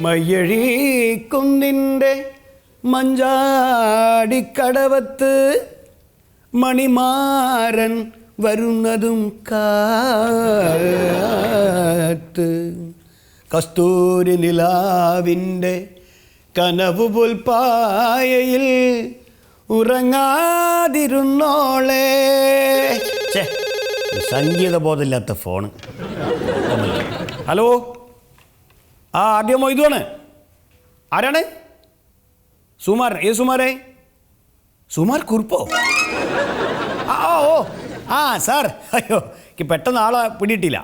മയ്യഴിക്കുന്നിൻ്റെ മഞ്ചാടിക്കടവത്ത് മണിമാരൻ വരുന്നതും കാത്ത് കസ്തൂരി നിലാവിൻ്റെ കനവു പുൽപ്പായയിൽ ഉറങ്ങാതിരുന്നോളേ. സംഗീത ബോധമില്ലാത്ത ഫോണ്. ഹലോ, ആദ്യം മൊയ്തുവാണ്. ആരാണ്? സുമാർ. ഏ സുമാരേ? സുമാർ കുറുപ്പോ? ഓ സാർ, അയ്യോ എനിക്ക് പെട്ടെന്ന് ആളെ പിടിയിട്ടില്ല.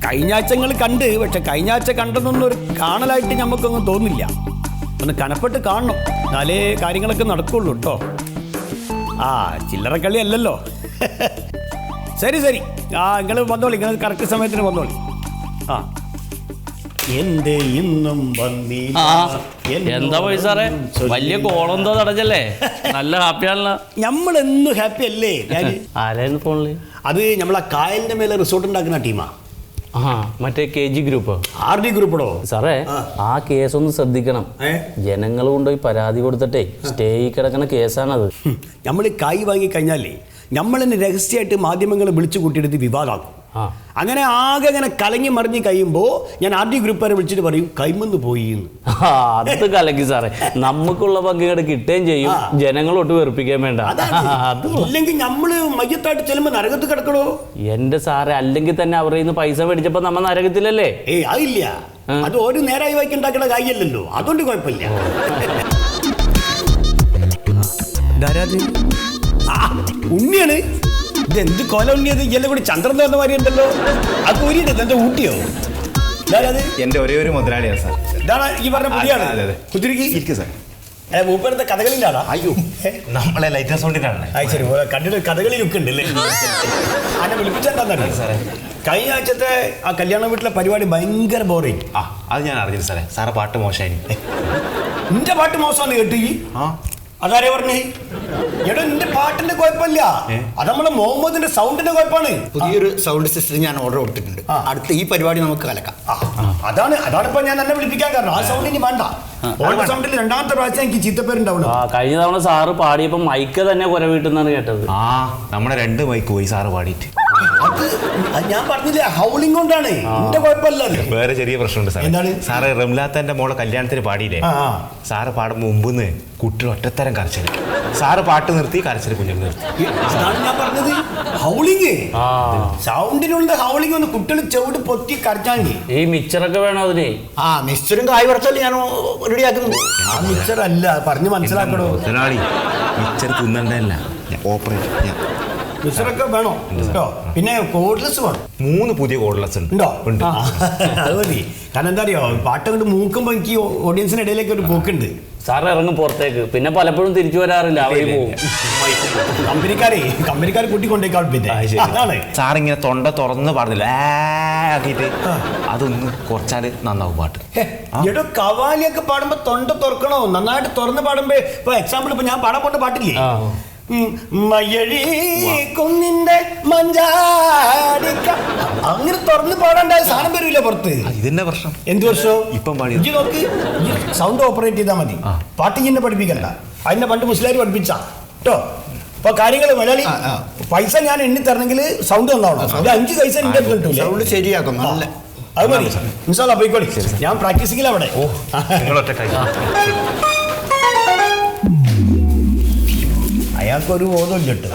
കഴിഞ്ഞ ആഴ്ചകൾ കണ്ട്, പക്ഷെ കഴിഞ്ഞ ആഴ്ച കണ്ടതൊന്നും ഒരു കാണലായിട്ട് നമുക്കൊന്നും തോന്നില്ല. ഒന്ന് കനപ്പെട്ട് കാണണം, എന്നാലേ കാര്യങ്ങളൊക്കെ നടക്കുള്ളൂ കേട്ടോ. ചില്ലറ കളി അല്ലല്ലോ. ശരി നിങ്ങൾ വന്നോളി, നിങ്ങൾ കറക്റ്റ് സമയത്തിന് വന്നോളി. എന്റെ ഇന്നും എന്താ പോയി സാറേ, വലിയ കോളെന്തോ തടഞ്ഞല്ലേ? നല്ല ഹാപ്പിയാണല്ലോ. നമ്മളെന്നും ഹാപ്പി അല്ലേ? ആരായിരുന്നു ഫോണില്? അത് നമ്മളാ കായലിന്റെ മേലെ റിസോർട്ട് ഉണ്ടാക്കുന്ന ടീമാ. മറ്റേ KG ഗ്രൂപ്പ്, RD ഗ്രൂപ്പടോ? സാറേ ആ കേസ് ഒന്ന് ശ്രദ്ധിക്കണം. ജനങ്ങൾ കൊണ്ടുപോയി പരാതി കൊടുത്തിട്ടേ സ്റ്റേ കിടക്കുന്ന കേസാണത്. നമ്മൾ കായ് വാങ്ങി കഴിഞ്ഞാലേ നമ്മളെന്നെ രഹസ്യമായിട്ട് മാധ്യമങ്ങളെ വിളിച്ചു കൂട്ടിയെടുത്ത് വിവാദമാക്കും. അങ്ങനെ ആകെ അങ്ങനെ കലങ്ങി മറിഞ്ഞ് കഴിയുമ്പോൾ ഞാൻ RD ഗ്രൂപ്പുകാരെ വിളിച്ചിട്ട് പറയും കൈമന്ന് പോയി. അത് കലക്കി സാറേ, നമുക്കുള്ള പങ്കുകൾ കിട്ടുകയും ചെയ്യും, ജനങ്ങളോട്ട് വെറുപ്പിക്കാൻ വേണ്ട. അല്ലെങ്കിൽ നമ്മള് മയ്യത്തായിട്ട് ചെല്ലുമ്പോ നരകത്ത് കിടക്കണോ? എന്റെ സാറേ, അല്ലെങ്കിൽ തന്നെ അവരുടെ നിന്ന് പൈസ മേടിച്ചപ്പോ നമ്മ നരകത്തിലല്ലേ? അതില്ല, അത് ഒരു നേരായി വായിക്ക് ഉണ്ടാക്കുന്ന കാര്യമല്ലല്ലോ, അതുകൊണ്ട് കുഴപ്പമില്ല. ഉണ്ണിയാണ്. ഇതെന്ത് കൊല ഉണ്ണിയത്? എല്ലാം കൂടി ചന്ദ്രൻ തന്ന മാതിരി ഉണ്ടല്ലോ. അത് ഊരിയിട്ട് എന്താ ഊട്ടിയോ? എന്റെ ഒരേ ഒരു മുതലാളിയാണ് സാർ. ഇതാണ് ഈ പറഞ്ഞ പുതിയാണ് കുത്തിരിക്ക് സാർ. മൂപ്പരത്തെ കഥകളിൻ്റെ ആളാ? അയ്യോ, നമ്മളെ ലൈറ്റ് സൗണ്ടിനാണ്. ശരി, കണ്ടിട്ട് കഥകളിലൊക്കെ ഉണ്ടല്ലേ? അന്നെ വിളിപ്പിച്ചെന്താന്നറിയാം സാറേ, കഴിഞ്ഞ ആഴ്ചത്തെ ആ കല്യാണ വീട്ടിലെ പരിപാടി ഭയങ്കര ബോറിങ്. അത് ഞാൻ അറിഞ്ഞില്ല സാറേ. സാറെ പാട്ട് മോശമായി. നിന്റെ പാട്ട് മോശമാണെന്ന് കേട്ടു. അതാരെ പറഞ്ഞേ? എടോ, നിന്റെ പാട്ടിന്റെ കുഴപ്പമില്ല, അത് നമ്മളെ മുഹമ്മദിന്റെ സൗണ്ടിന്റെ കുഴപ്പമാണ്. പുതിയൊരു സൗണ്ട് സിസ്റ്റം ഞാൻ ഓർഡർ കൊടുത്തിട്ടുണ്ട്. അടുത്ത ഈ പരിപാടി നമുക്ക് കലക്കാം. അതാണിപ്പോ ഞാൻ എന്നെ വിളിപ്പിക്കാൻ കാരണം. ആ സൗണ്ട് ഇനി വേണ്ട. ഓൾഡ് സൗണ്ടിൽ രണ്ടാമത്തെ പ്രാവശ്യം എനിക്ക് ചീത്തപ്പേരുണ്ടാവുള്ളൂ. കഴിഞ്ഞ തവണ സാറ് പാടിയപ്പോ മൈക്ക് തന്നെ കുര വീട്ടുന്നാണ് കേട്ടത്. നമ്മുടെ 2 മൈക്ക് പോയി സാറ് പാടിയിട്ട്. അത് ഞാൻ പറഞ്ഞില്ലേ, ഹൗളിംഗ് കൊണ്ടാണ്. എന്റെ കുഴപ്പമില്ല. വേറെ ചെറിയ പ്രശ്നമുണ്ട് സാർ. എന്താണ്? സാറ് റംലാത്തന്റെ മോളെ കല്യാണത്തിന് പാടിയില്ലേ? സാറ് പാടുമ്പോ മുമ്പ് കുട്ടികൾ ഒറ്റത്തരം കരച്ചിൽ. സാറ് പാട്ട് നിർത്തി, കരച്ചിൽ കുഞ്ഞുങ്ങൾ നിർത്തി. അതാണ് ഞാൻ പറഞ്ഞത്, ഹൗളിംഗ്. സൗണ്ടിനുള്ള ഹൗളിംഗ് ഒന്ന് കുട്ടികൾ ചവിട് പൊത്തി കരച്ചാൽ. ഈ മിക്സറൊക്കെ വേണോ അതിന്? മിക്സറും കായ് വറുത്തല്ലേ ഞാൻ റെഡിയാക്കുന്നു. മിക്സർ അല്ല, പറഞ്ഞ് മനസ്സിലാക്കണോ? Mixer തിന്നണ്ടല്ല, operate. മിക്സറൊക്കെ വേണോ കേട്ടോ? പിന്നെ കോഡ്ലെസ് വേണം. 3 പുതിയ കോഡ്ലെസ് ഉണ്ടോ? ഉണ്ട്. അത് മതി. കാരണം എന്താ അറിയോ, പാട്ട് കൊണ്ട് മൂക്കുമ്പോ എനിക്ക് ഓഡിയൻസിന്റെ ഇടയിലേക്ക് ഒരു പോക്കുണ്ട്. സാറ് ഇറങ്ങും പുറത്തേക്ക്, പിന്നെ പലപ്പോഴും തിരിച്ചു വരാറില്ല, അവര് പോകും. കമ്പനിക്കാരെ കൂട്ടിക്കൊണ്ടേക്കാൾ. പിന്നെ അതാണ് സാറിങ്ങനെ തൊണ്ട തുറന്ന് പാടുന്നില്ല ആക്കിയിട്ട് അതൊന്ന് കുറച്ചാല് നന്നാവും പാട്ട്. എടോ, കവാലിയൊക്കെ പാടുമ്പോ തൊണ്ട തുറക്കണോ? നന്നായിട്ട് തുറന്ന് പാടുമ്പോ, ഇപ്പൊ എക്സാമ്പിൾ ഇപ്പൊ ഞാൻ പാടാൻ പോണ്ട പാട്ടില്ലേ, മയ്യഴിക്കുന്നിന്റെ മഞ്ചാടിക്ക, അങ്ങനെ തുറന്ന് പാടാണ്ടായ സാധനം വരില്ല പുറത്ത്. ഇതിന്റെ പ്രശ്നം. എന്ത് വർഷം? ഇപ്പം പാടി നോക്ക്, സൗണ്ട് ഓപ്പറേറ്റ് ചെയ്താൽ മതി. പാട്ട് ഇന്നെ പഠിപ്പിക്കണ്ട, അതിനെ പണ്ട് മുസ്ലിം പഠിപ്പിച്ച കേട്ടോ. അപ്പൊ കാര്യങ്ങൾ മലയാളി പൈസ ഞാൻ എണ്ണി തരണമെങ്കിൽ സൗണ്ട് തന്നോളാം. 5 പൈസ എന്റെ കിട്ടൂല. സൗണ്ട് ശരിയാക്കും. നല്ല അത് മതി. ഇൻഷാല്ലാ പോയിക്കോളി, ഞാൻ പ്രാക്ടീസിങ്ങിൽ അവിടെ. അയാൾക്കൊരു ബോധമില്ല കേട്ടോ.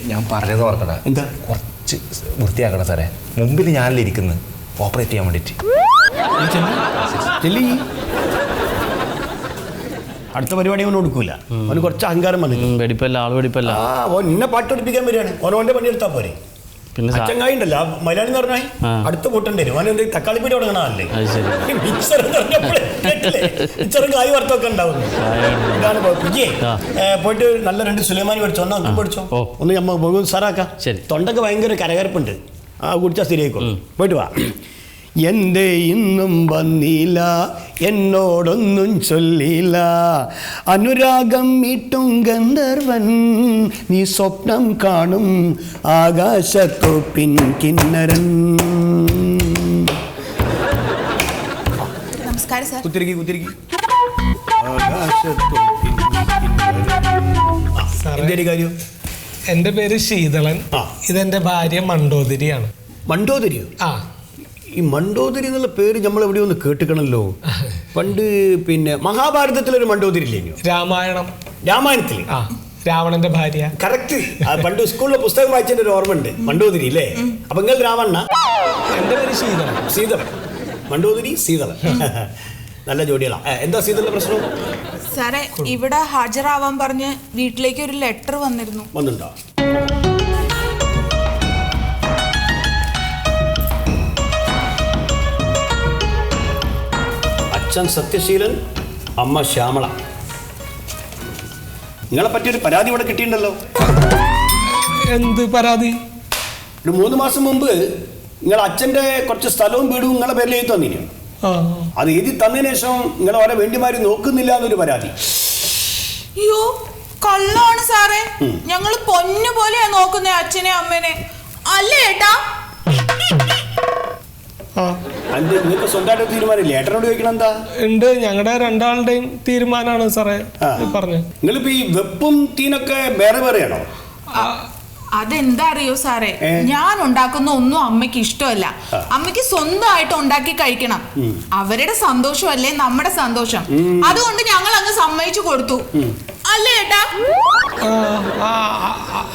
ഞാൻ പറഞ്ഞത് ഓർക്കണ. എന്താ? കുറച്ച് വൃത്തിയാക്കണം സാറേ. മുമ്പിൽ ഞാനല്ലേ ഇരിക്കുന്നത്, ഓപ്പറേറ്റ് ചെയ്യാൻ വേണ്ടിട്ട്. അടുത്ത പരിപാടി അവന് കൊടുക്കൂല. അവന് കുറച്ച് അഹങ്കാരം വന്നു. വെടിപ്പല്ല, ആള് വെടിപ്പല്ല. നിന്നെ പാട്ട് പഠിപ്പിക്കാൻ വരികയാണ്. ഓനോന്റെ പണി എടുത്താൽ പോരെ. പിന്നെ അച്ചങ്ങായി ഉണ്ടല്ലോ, മലയാളി എന്ന് പറഞ്ഞാൽ അടുത്ത കൂട്ടേണ്ടി വരും. അവന് തക്കാളി പീടി തുടങ്ങണല്ലേ? മിക്സറും കായ് വറുത്തൊക്കെ ഉണ്ടാവുന്നു. ഇതാണ് പോയിട്ട് നല്ല 2 സുലൈമാനി പഠിച്ചോ, ഒന്ന് അങ്കം പഠിച്ചോ, ഒന്ന് നമ്മൾ സാറാക്കാം. തൊണ്ടൊക്കെ ഭയങ്കര കരകരപ്പുണ്ട്, കുടിച്ചാൽ ശരിയായിക്കോളും. പോയിട്ട് വാ. എൻ്റെ ഇന്നും വന്നില്ല, എന്നോടൊന്നും ചൊല്ലില്ല, അനുരാഗം മീട്ടും ഗന്ധർവൻ, നീ സ്വപ്നം കാണും ആകാശത്തോപ്പിൻ കിന്നരൻ. നമസ്കാരം സാർ. കുത്തിരിക്കി. സാറേ, കാര്യം എൻ്റെ പേര് ശീതളൻ. ഇതെന്റെ ഭാര്യ മണ്ടോദരിയാണ്. മണ്ടോദരിയോ? ആ, ഈ മണ്ടോദരി എന്നുള്ള പേര് നമ്മൾ എവിടെയോ ഒന്ന് കേട്ടിക്കണല്ലോ. പണ്ട് പിന്നെ മഹാഭാരതത്തിലൊരു മണ്ടോദരി ഇല്ലേ? രാമായണത്തിൽ ആ, രാവണന്റെ ഭാര്യ. കറക്റ്റ്. പണ്ട് സ്കൂളിലെ പുസ്തകം വായിച്ചതിന്റെ ഒരു ഓർമ്മ ഉണ്ട്. മണ്ടോദരി അല്ലേ? അപ്പൊ നിങ്ങൾ രാവണ? എൻ്റെ പേര് സീതളൻ. മണ്ടോദരി സീതളൻ. നല്ല ജോഡികളാ. എന്താ സീതളിന്റെ പ്രശ്നം? സാറേ, ഇവിടെ ഹാജരാവാൻ പറഞ്ഞ് വീട്ടിലേക്ക് ഒരു ലെറ്റർ വന്നിരുന്നു. വന്നിട്ടുണ്ടോ? അച്ഛൻ സത്യശീലൻ, അമ്മ ശ്യാമള. നിങ്ങളെ പറ്റിയൊരു പരാതി ഇവിടെ കിട്ടിയിട്ടുണ്ടല്ലോ. എന്ത് പരാതി? ഒരു 3 മാസം മുമ്പ് നിങ്ങളെ അച്ഛൻ്റെ കുറച്ച് സ്ഥലവും വീടും നിങ്ങളെ പേരിൽ എഴുതി തന്നിരുന്നു. അത് എഴുതി തന്നതിന് ശേഷം നിങ്ങൾ അവരെ വേണ്ടിമാരി നോക്കുന്നില്ല എന്നൊരു പരാതി. അയ്യോ, കള്ളാണ് സാറേ. ഞങ്ങൾ പൊന്നു പോലെയാ നോക്കുന്നേ അച്ഛനെ അമ്മേനെ. അല്ലേ ഏട്ടാ? അത് നിങ്ങൾക്ക് സ്വന്തമായിട്ട് തീരുമാനമില്ലേ? ഏട്ടനോട് ചോദിക്കണം. എന്താ ഉണ്ട്, ഞങ്ങളുടെ രണ്ടാളുടെയും തീരുമാനമാണ് സാറേ പറഞ്ഞു. നിങ്ങളിപ്പോ ഈ വെപ്പും തീനൊക്കെ വേറെ വേറെയാണോ? അതെന്താ അറിയോ സാറേ, ഞാൻ ഉണ്ടാക്കുന്ന ഒന്നും അമ്മയ്ക്ക് ഇഷ്ടമല്ല. അമ്മയ്ക്ക് സ്വന്തമായിട്ട് ഉണ്ടാക്കി കഴിക്കണം. അവരുടെ സന്തോഷമല്ലേ നമ്മുടെ സന്തോഷം. അതുകൊണ്ട് ഞങ്ങൾ അങ്ങ് സമ്മതിച്ചു കൊടുത്തു. അല്ലേ ഏട്ടാ?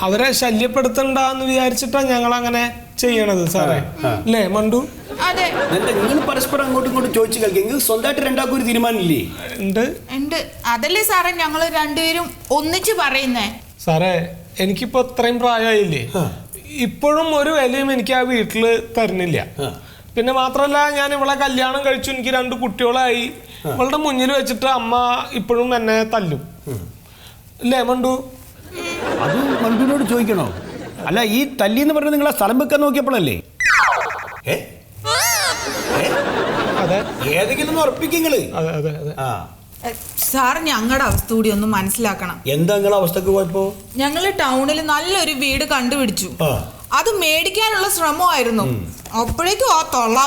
അവരെ ശല്യപ്പെടുത്തണ്ടെന്ന് വിചാരിച്ചിട്ടാ ഞങ്ങൾ അങ്ങനെ ചെയ്യണത് സാറേ. അല്ലേ മണ്ടു? അതെ. നിങ്ങൾ പരസ്പരം അങ്ങോട്ടും ഇങ്ങോട്ടും ചോദിച്ചു കളിക്കുക. നിങ്ങൾക്ക് സ്വന്തമായിട്ട് രണ്ടാക്കും ഒരു തീരുമാനമില്ലേ? ഉണ്ട്. അതല്ലേ സാറേ ഞങ്ങൾ രണ്ടുപേരും ഒന്നിച്ച് പറയുന്നേ. സാറേ, എനിക്കിപ്പോ ഇത്രയും പ്രായമായില്ലേ, ഇപ്പോഴും ഒരു വിലയും എനിക്ക് ആ വീട്ടില് തരുന്നില്ല. പിന്നെ മാത്രല്ല, ഞാൻ ഇവളെ കല്യാണം കഴിച്ചു, എനിക്ക് 2 കുട്ടികളായി. ഇവളുടെ മുന്നിൽ വെച്ചിട്ട് അമ്മ ഇപ്പോഴും എന്നെ തല്ലും. അല്ലേ മണ്ടു? അത് മണ്ടുവിനോട് ചോദിക്കണോ? അല്ല, ഈ തല്ലി എന്ന് പറഞ്ഞാൽ നിങ്ങളെ സ്ഥലം വെക്കാൻ നോക്കിയപ്പോഴല്ലേ? അതെ, ഏതെങ്കിലും ഉറപ്പിക്കുങ്ങള്. അതെ അതെ അതെ. സാർ, ഞങ്ങളുടെ അവസ്ഥ കൂടി ഒന്ന് മനസ്സിലാക്കണം. എന്താ നിങ്ങളെ അവസ്ഥക്ക് പോയപ്പോ? ഞങ്ങള് ടൗണിൽ നല്ലൊരു വീട് കണ്ടുപിടിച്ചു. അത് മേടിക്കാനുള്ള ശ്രമമായിരുന്നു. അപ്പോഴേക്കും ആ തൊള്ള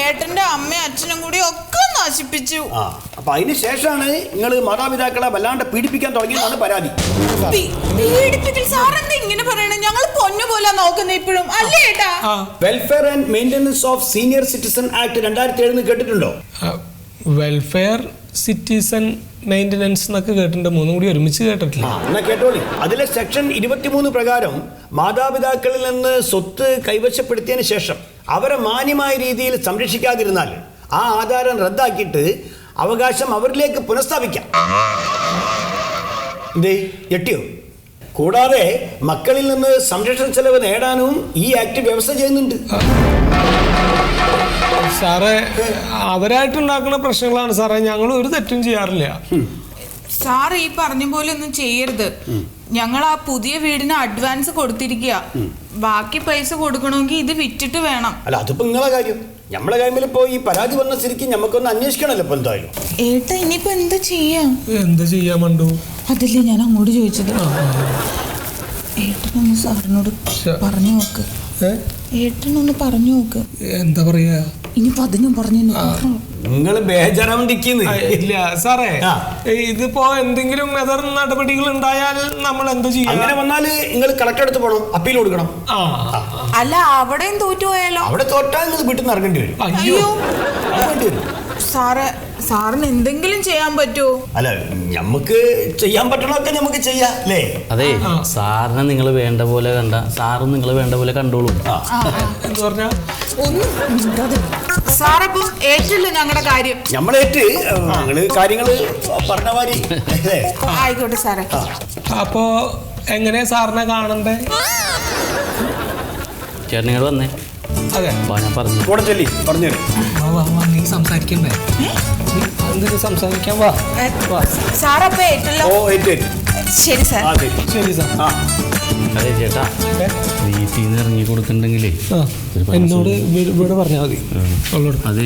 ഏട്ടന്റെ അമ്മയും അച്ഛനും കൂടി ഒക്കെ നശിപ്പിച്ചു. അപ്പൊ അതിന് ശേഷമാണ് നിങ്ങൾ മാതാപിതാക്കളെ വല്ലാണ്ട് പീഡിപ്പിക്കാൻ തുടങ്ങിയതാണ് പരാതി. പീഡിപ്പിക്കൽ? സാറെന്താ ഇങ്ങനെ പറയണേ? ഞങ്ങൾ പൊന്നു പോലെ നോക്കുന്ന ഇപ്പോഴും. അല്ലേ ഏട്ടാ? Welfare and maintenance of senior citizen act 2007 കേട്ടിട്ടുണ്ടോ? വെൽഫെയർ സിറ്റിസൺ മെയിൻ്റനൻസ് എന്നൊക്കെ കേട്ടിട്ടുണ്ട്. 3 കൂടി ഒരുമിച്ച് കേട്ടിട്ടില്ല. എന്നാ കേട്ടോളി. അതിലെ സെക്ഷൻ 23 പ്രകാരം മാതാപിതാക്കളിൽ നിന്ന് സ്വത്ത് കൈവശപ്പെടുത്തിയതിന് ശേഷം അവരെ മാന്യമായ രീതിയിൽ സംരക്ഷിക്കാതിരുന്നാൽ ആ ആധാരം റദ്ദാക്കിയിട്ട് അവകാശം അവരിലേക്ക് പുനഃസ്ഥാപിക്കാം. എന്തേ ഞെട്ടിയോ? കൂടാതെ മക്കളിൽ നിന്ന് സംരക്ഷണ ചെലവ് നേടാനും ഈ ആക്ട് വ്യവസ്ഥ ചെയ്യുന്നുണ്ട്. സാറേ, അവരായിട്ടുണ്ടാക്കുന്ന പ്രശ്നങ്ങളാണ് സാറേ. ഞങ്ങൾ ഒരു തെറ്റും ചെയ്യാറില്ല. സാർ ഈ പറഞ്ഞ പോലെ ഒന്നും ചെയ്യരുത്. ഞങ്ങൾ ആ പുതിയ വീടിന് അഡ്വാൻസ് കൊടുത്തിരിക്കുക. ബാക്കി പൈസ കൊടുക്കണമെങ്കിൽ ഇത് വിറ്റിട്ട് വേണം. അല്ല, അതിപ്പോ നിങ്ങളെ കാര്യം. നമ്മളെ കാര്യത്തിൽ ഇപ്പോ ഈ പരാതി വന്ന സ്ഥിതിക്ക് നമുക്കൊന്ന് അന്വേഷിക്കണല്ലോ. ഇപ്പൊ എന്തായാലും ഏട്ടാ, ഇനിയിപ്പോ എന്താ ചെയ്യാം? എന്താ ചെയ്യാമണ്ടു? അതല്ലേ ഞാൻ അങ്ങോട്ട് ചോദിച്ചത്. ഏട്ടനൊന്ന് സാറിനോട് പറഞ്ഞു നോക്ക്. ഏട്ടനൊന്ന് പറഞ്ഞു നോക്ക്. എന്താ പറയാ? ഇനിയിപ്പോ അതിനും പറഞ്ഞു. നിങ്ങൾ ബേജാറാവുന്നിരിക്കുന്നു. ഇല്ല സാറേ, ഇതിപ്പോ എന്തെങ്കിലും എതിർ നടപടികൾ ഉണ്ടായാൽ നമ്മൾ എന്താ ചെയ്യും? അങ്ങനെ വന്നാല് നിങ്ങൾ കളക്ടർ അടുത്ത് പോകണം, അപ്പീൽ കൊടുക്കണം. അല്ല, അവിടെയും തോറ്റുപോയാലോ? അവിടെ തോറ്റാൽ നിങ്ങൾ വീട്ടിൽ നിന്ന് ഇറങ്ങേണ്ടി വരും. അയ്യോ വരും. സാറിന് എന്തെങ്കിലും ചെയ്യാൻ പറ്റുമോ? അല്ല, നമുക്ക് ചെയ്യാൻ പറ്റണമൊക്കെ നമുക്ക് ചെയ്യാം അല്ലേ? അതെ, സാറിനെ നിങ്ങൾ വേണ്ട പോലെ കണ്ട, സാറും നിങ്ങൾ വേണ്ട പോലെ കണ്ടോളൂ. എന്ന് പറഞ്ഞാ സാറപ്പം ഏറ്റില്ല ഞങ്ങളുടെ കാര്യം. നമ്മളേറ്റ് നിങ്ങള് കാര്യങ്ങള് പറഞ്ഞ മാതിരി. ആയിക്കോട്ടെ സാറേ. അപ്പോ എങ്ങനെയാ സാറിനെ കാണണ്ടേ? ചേട്ടൻ നിങ്ങൾ വന്നേ. അതെ, ഞാൻ പറഞ്ഞു കൂടെ ചൊല്ലി പറഞ്ഞു. നീ സംസാരിക്കണ്ടേ? എന്തെങ്കിലും സംസാരിക്കാൻ വാ. സാറപ്പ ഏറ്റല്ലോ. ശരി സാർ. ശരി സാർ. അതെ ചേട്ടാ, വീട്ടിൽ നിന്ന് ഇറങ്ങി കൊടുക്കണ്ടെങ്കിലേ എന്നോട് ഇവിടെ പറഞ്ഞാൽ മതി. അതെ